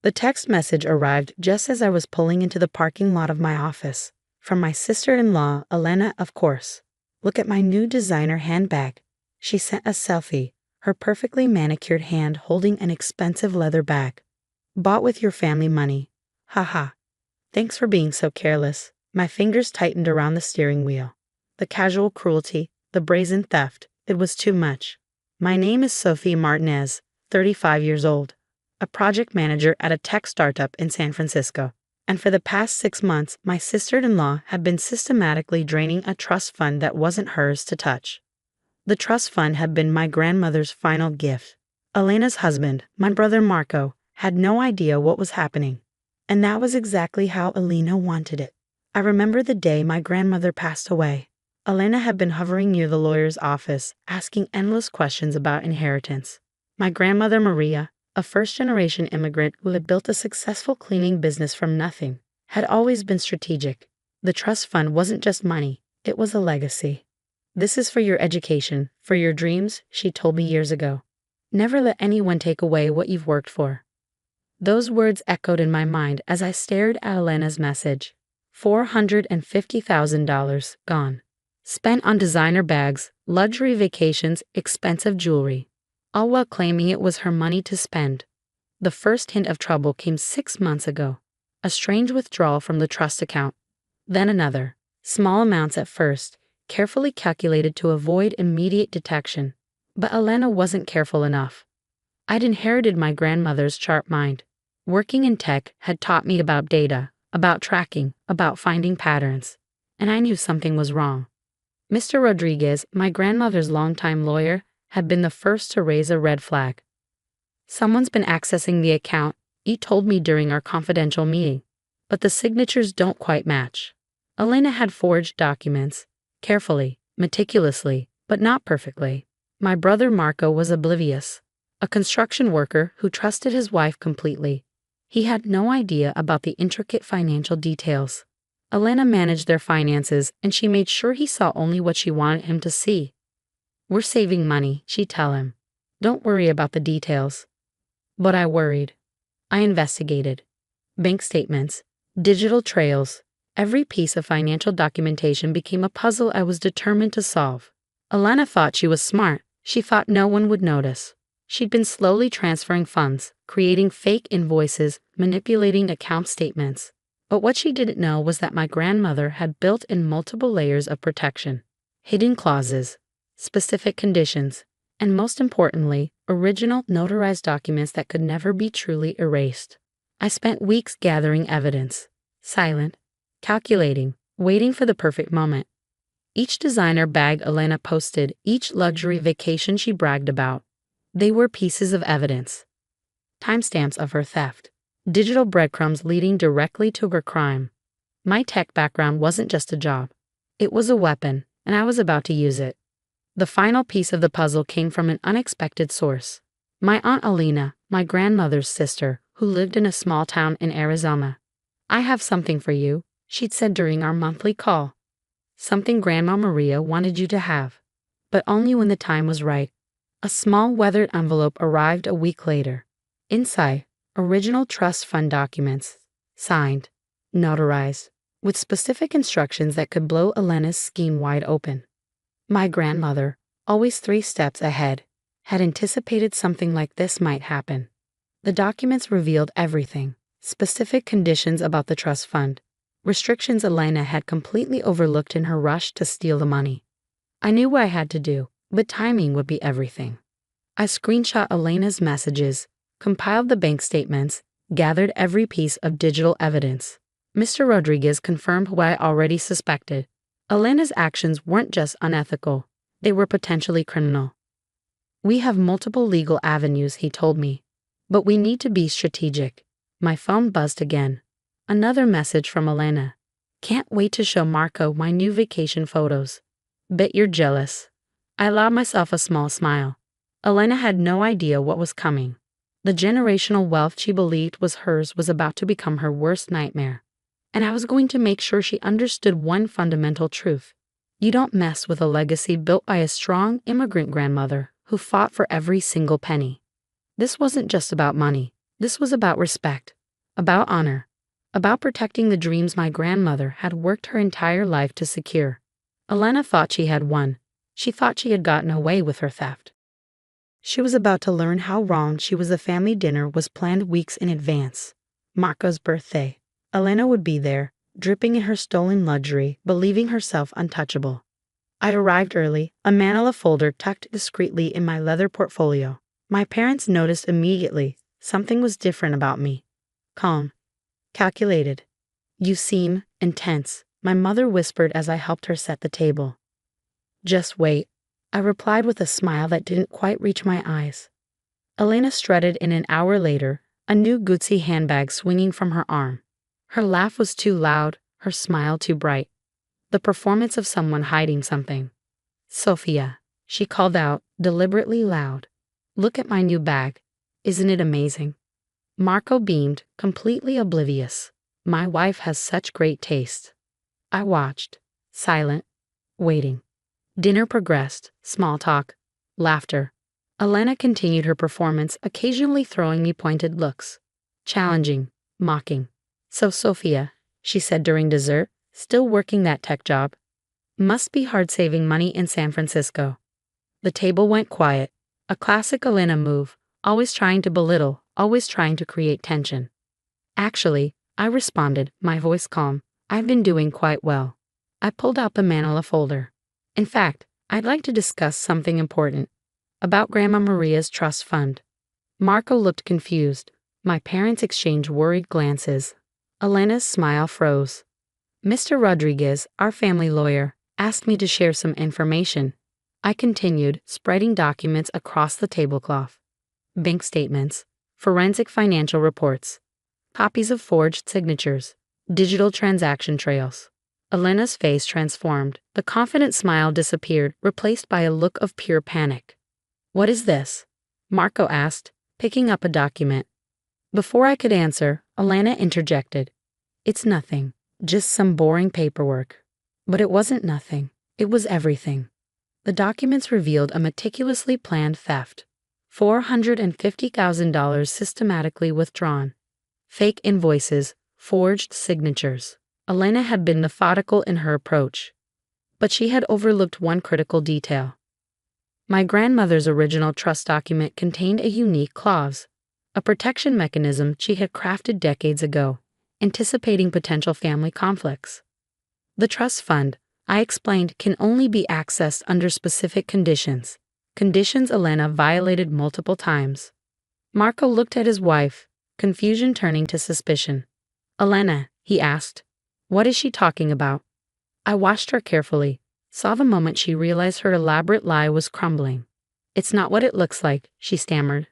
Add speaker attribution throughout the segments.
Speaker 1: The text message arrived just as I was pulling into the parking lot of my office. From my sister-in-law, Elena, of course. Look at my new designer handbag. She sent a selfie, her perfectly manicured hand holding an expensive leather bag. Bought with your family money. Haha. Thanks for being so careless. My fingers tightened around the steering wheel. The casual cruelty, the brazen theft, it was too much. My name is Sophie Martinez, 35 years old, a project manager at a tech startup in San Francisco. And for the past 6 months, my sister-in-law had been systematically draining a trust fund that wasn't hers to touch. The trust fund had been my grandmother's final gift. Elena's husband, my brother Marco, had no idea what was happening. And that was exactly how Elena wanted it. I remember the day my grandmother passed away. Elena had been hovering near the lawyer's office, asking endless questions about inheritance. My grandmother Maria, a first-generation immigrant who had built a successful cleaning business from nothing, had always been strategic. The trust fund wasn't just money, it was a legacy. This is for your education, for your dreams, she told me years ago. Never let anyone take away what you've worked for. Those words echoed in my mind as I stared at Elena's message. $450,000 gone. Spent on designer bags, luxury vacations, expensive jewelry, all while claiming it was her money to spend. The first hint of trouble came 6 months ago. A strange withdrawal from the trust account. Then another, small amounts at first, carefully calculated to avoid immediate detection. But Elena wasn't careful enough. I'd inherited my grandmother's sharp mind. Working in tech had taught me about data, about tracking, about finding patterns. And I knew something was wrong. Mr. Rodriguez, my grandmother's longtime lawyer, had been the first to raise a red flag. Someone's been accessing the account, he told me during our confidential meeting. But the signatures don't quite match. Elena had forged documents, carefully, meticulously, but not perfectly. My brother Marco was oblivious. A construction worker who trusted his wife completely. He had no idea about the intricate financial details. Elena managed their finances, and she made sure he saw only what she wanted him to see. We're saving money, she'd tell him. Don't worry about the details. But I worried. I investigated. Bank statements, digital trails, every piece of financial documentation became a puzzle I was determined to solve. Elena thought she was smart. She thought no one would notice. She'd been slowly transferring funds, creating fake invoices, manipulating account statements. But what she didn't know was that my grandmother had built in multiple layers of protection, hidden clauses, specific conditions, and most importantly, original notarized documents that could never be truly erased. I spent weeks gathering evidence, silent, calculating, waiting for the perfect moment. Each designer bag Elena posted, each luxury vacation she bragged about, they were pieces of evidence. Timestamps of her theft. Digital breadcrumbs leading directly to her crime. My tech background wasn't just a job. It was a weapon, and I was about to use it. The final piece of the puzzle came from an unexpected source. My Aunt Alina, my grandmother's sister, who lived in a small town in Arizona. I have something for you, she'd said during our monthly call. Something Grandma Maria wanted you to have. But only when the time was right. A small weathered envelope arrived a week later. Inside, original trust fund documents, signed, notarized, with specific instructions that could blow Elena's scheme wide open. My grandmother, always 3 steps ahead, had anticipated something like this might happen. The documents revealed everything, specific conditions about the trust fund, restrictions Elena had completely overlooked in her rush to steal the money. I knew what I had to do, but timing would be everything. I screenshot Elena's messages, compiled the bank statements, gathered every piece of digital evidence. Mr. Rodriguez confirmed what I already suspected. Elena's actions weren't just unethical, they were potentially criminal. We have multiple legal avenues, he told me, but we need to be strategic. My phone buzzed again. Another message from Elena. Can't wait to show Marco my new vacation photos. Bet you're jealous. I allowed myself a small smile. Elena had no idea what was coming. The generational wealth she believed was hers was about to become her worst nightmare. And I was going to make sure she understood one fundamental truth. You don't mess with a legacy built by a strong immigrant grandmother who fought for every single penny. This wasn't just about money. This was about respect, about honor, about protecting the dreams my grandmother had worked her entire life to secure. Elena thought she had won. She thought she had gotten away with her theft. She was about to learn how wrong she was. The family dinner was planned weeks in advance. Marco's birthday. Elena would be there, dripping in her stolen luxury, believing herself untouchable. I'd arrived early, a manila folder tucked discreetly in my leather portfolio. My parents noticed immediately. Something was different about me. Calm. Calculated. You seem intense, my mother whispered as I helped her set the table. Just wait, I replied with a smile that didn't quite reach my eyes. Elena strutted in an hour later, a new Gucci handbag swinging from her arm. Her laugh was too loud, her smile too bright. The performance of someone hiding something. Sophia, she called out, deliberately loud. Look at my new bag. Isn't it amazing? Marco beamed, completely oblivious. My wife has such great taste. I watched, silent, waiting. Dinner progressed, small talk, laughter. Elena continued her performance, occasionally throwing me pointed looks. Challenging, mocking. So Sophia, she said during dessert, still working that tech job. Must be hard saving money in San Francisco. The table went quiet, a classic Elena move, always trying to belittle, always trying to create tension. Actually, I responded, my voice calm, I've been doing quite well. I pulled out the manila folder. In fact, I'd like to discuss something important. About Grandma Maria's trust fund. Marco looked confused. My parents exchanged worried glances. Elena's smile froze. Mr. Rodriguez, our family lawyer, asked me to share some information. I continued, spreading documents across the tablecloth. Bank statements, forensic financial reports, copies of forged signatures, digital transaction trails. Elena's face transformed. The confident smile disappeared, replaced by a look of pure panic. What is this? Marco asked, picking up a document. Before I could answer, Elena interjected. It's nothing, just some boring paperwork. But it wasn't nothing. It was everything. The documents revealed a meticulously planned theft. $450,000 systematically withdrawn. Fake invoices, forged signatures. Elena had been methodical in her approach. But she had overlooked one critical detail. My grandmother's original trust document contained a unique clause, a protection mechanism she had crafted decades ago, anticipating potential family conflicts. The trust fund, I explained, can only be accessed under specific conditions. Conditions Elena violated multiple times. Marco looked at his wife, confusion turning to suspicion. Elena, he asked, what is she talking about? I watched her carefully, saw the moment she realized her elaborate lie was crumbling. It's not what it looks like, she stammered.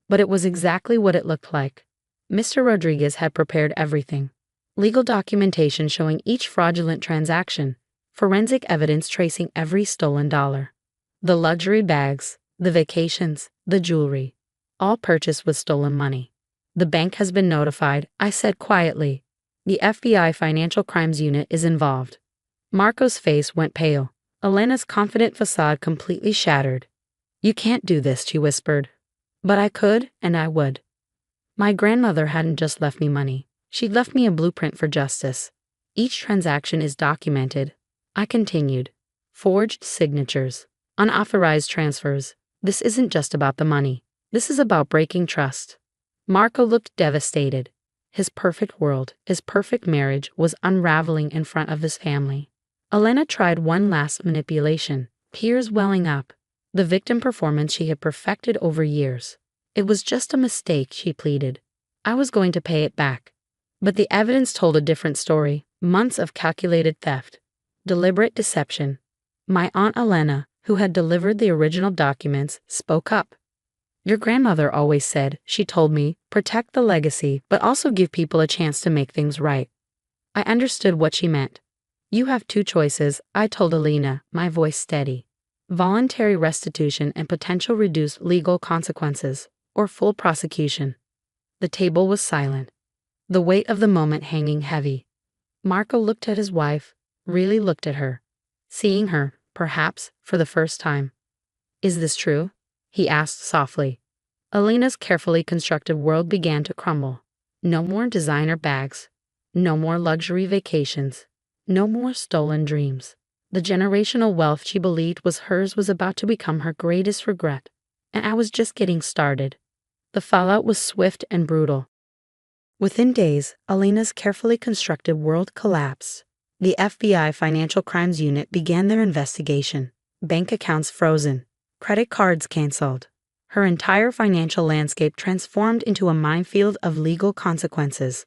Speaker 1: But it was exactly what it looked like. Mr. Rodriguez had prepared everything. Legal documentation showing each fraudulent transaction, forensic evidence tracing every stolen dollar. The luxury bags, the vacations, the jewelry, all purchased with stolen money. The bank has been notified, I said quietly. The FBI Financial Crimes Unit is involved. Marco's face went pale. Elena's confident facade completely shattered. You can't do this, she whispered. But I could, and I would. My grandmother hadn't just left me money. She'd left me a blueprint for justice. Each transaction is documented. I continued. Forged signatures, unauthorized transfers. This isn't just about the money. This is about breaking trust. Marco looked devastated. His perfect world, his perfect marriage was unraveling in front of his family. Elena tried one last manipulation, tears welling up. The victim performance she had perfected over years. It was just a mistake, she pleaded. I was going to pay it back. But the evidence told a different story. Months of calculated theft. Deliberate deception. My Aunt Elena, who had delivered the original documents, spoke up. Your grandmother always said, she told me, protect the legacy, but also give people a chance to make things right. I understood what she meant. You have two choices, I told Elena, my voice steady. Voluntary restitution and potential reduced legal consequences, or full prosecution. The table was silent, the weight of the moment hanging heavy. Marco looked at his wife, really looked at her, seeing her, perhaps, for the first time. Is this true? He asked softly. Elena's carefully constructed world began to crumble. No more designer bags. No more luxury vacations. No more stolen dreams. The generational wealth she believed was hers was about to become her greatest regret. And I was just getting started. The fallout was swift and brutal. Within days, Elena's carefully constructed world collapsed. The FBI Financial Crimes Unit began their investigation. Bank accounts frozen. Credit cards canceled. Her entire financial landscape transformed into a minefield of legal consequences.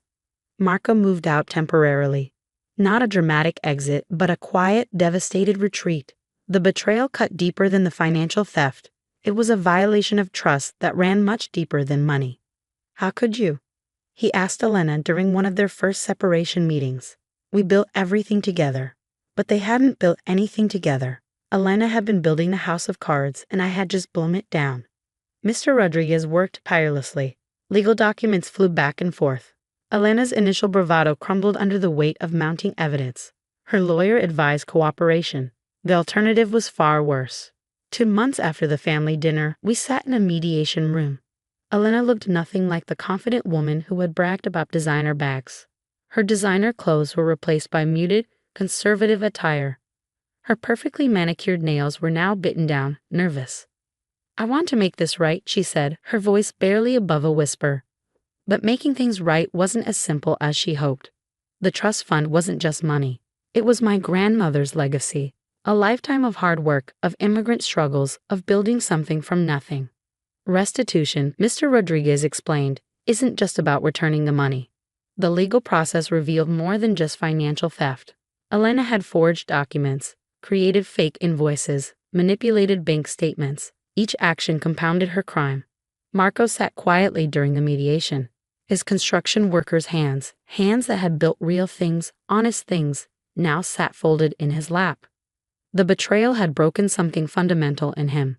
Speaker 1: Marco moved out temporarily. Not a dramatic exit, but a quiet, devastated retreat. The betrayal cut deeper than the financial theft. It was a violation of trust that ran much deeper than money. "How could you?" he asked Elena during one of their first separation meetings. "We built everything together." But they hadn't built anything together. Elena had been building the house of cards, and I had just blown it down. Mr. Rodriguez worked tirelessly. Legal documents flew back and forth. Elena's initial bravado crumbled under the weight of mounting evidence. Her lawyer advised cooperation. The alternative was far worse. 2 months after the family dinner, we sat in a mediation room. Elena looked nothing like the confident woman who had bragged about designer bags. Her designer clothes were replaced by muted, conservative attire. Her perfectly manicured nails were now bitten down, nervous. "I want to make this right," she said, her voice barely above a whisper. But making things right wasn't as simple as she hoped. The trust fund wasn't just money. It was my grandmother's legacy. A lifetime of hard work, of immigrant struggles, of building something from nothing. Restitution, Mr. Rodriguez explained, isn't just about returning the money. The legal process revealed more than just financial theft. Elena had forged documents, created fake invoices, manipulated bank statements. Each action compounded her crime. Marco sat quietly during the mediation. His construction worker's hands that had built real things, honest things, now sat folded in his lap. The betrayal had broken something fundamental in him.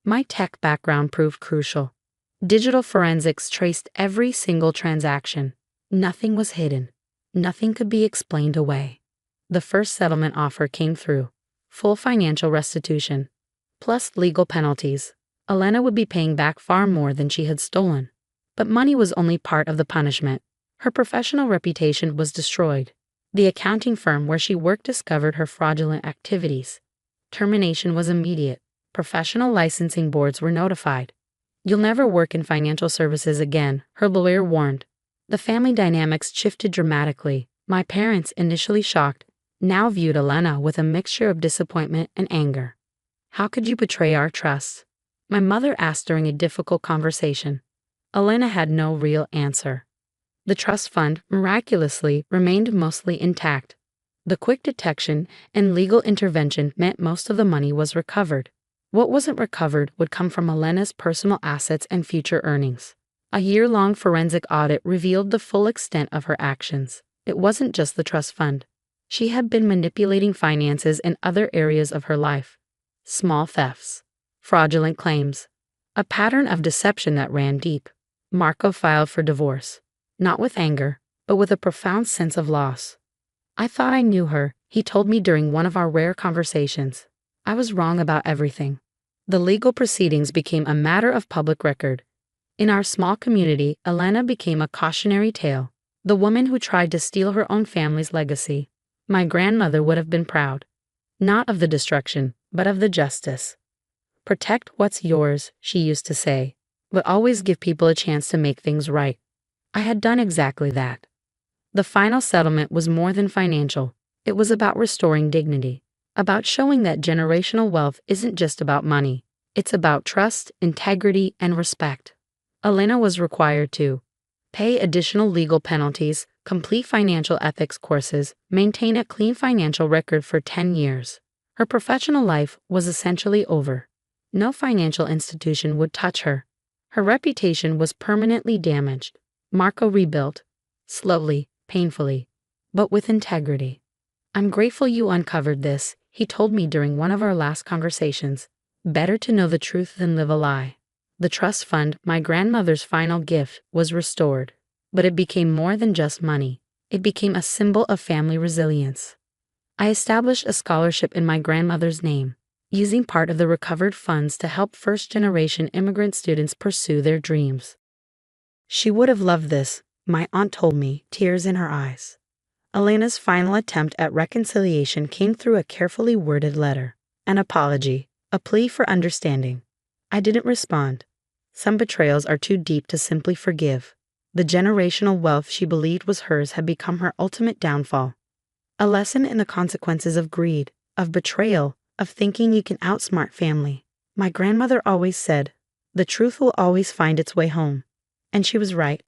Speaker 1: My tech background proved crucial. Digital forensics traced every single transaction. Nothing was hidden. Nothing could be explained away. The first settlement offer came through. Full financial restitution. Plus legal penalties. Elena would be paying back far more than she had stolen. But money was only part of the punishment. Her professional reputation was destroyed. The accounting firm where she worked discovered her fraudulent activities. Termination was immediate. Professional licensing boards were notified. "You'll never work in financial services again," her lawyer warned. The family dynamics shifted dramatically. My parents, initially shocked, now viewed Elena with a mixture of disappointment and anger. "How could you betray our trust?" my mother asked during a difficult conversation. Elena had no real answer. The trust fund, miraculously, remained mostly intact. The quick detection and legal intervention meant most of the money was recovered. What wasn't recovered would come from Elena's personal assets and future earnings. A year-long forensic audit revealed the full extent of her actions. It wasn't just the trust fund. She had been manipulating finances in other areas of her life. Small thefts. Fraudulent claims. A pattern of deception that ran deep. Marco filed for divorce. Not with anger, but with a profound sense of loss. "I thought I knew her," he told me during one of our rare conversations. "I was wrong about everything." The legal proceedings became a matter of public record. In our small community, Elena became a cautionary tale, the woman who tried to steal her own family's legacy. My grandmother would have been proud. Not of the destruction, but of the justice. "Protect what's yours," she used to say, "but always give people a chance to make things right." I had done exactly that. The final settlement was more than financial. It was about restoring dignity, about showing that generational wealth isn't just about money. It's about trust, integrity, and respect. Elena was required to pay additional legal penalties, complete financial ethics courses, maintain a clean financial record for 10 years. Her professional life was essentially over. No financial institution would touch her. Her reputation was permanently damaged. Marco rebuilt, slowly, painfully, but with integrity. "I'm grateful you uncovered this," he told me during one of our last conversations. "Better to know the truth than live a lie." The trust fund, my grandmother's final gift, was restored. But it became more than just money. It became a symbol of family resilience. I established a scholarship in my grandmother's name. using part of the recovered funds to help first-generation immigrant students pursue their dreams. She would have loved this, my aunt told me, tears in her eyes. Elena's final attempt at reconciliation came through a carefully worded letter, an apology, a plea for understanding. I didn't respond. Some betrayals are too deep to simply forgive. The generational wealth she believed was hers had become her ultimate downfall. A lesson in the consequences of greed, of betrayal, of thinking you can outsmart family. My grandmother always said, "The truth will always find its way home." And she was right.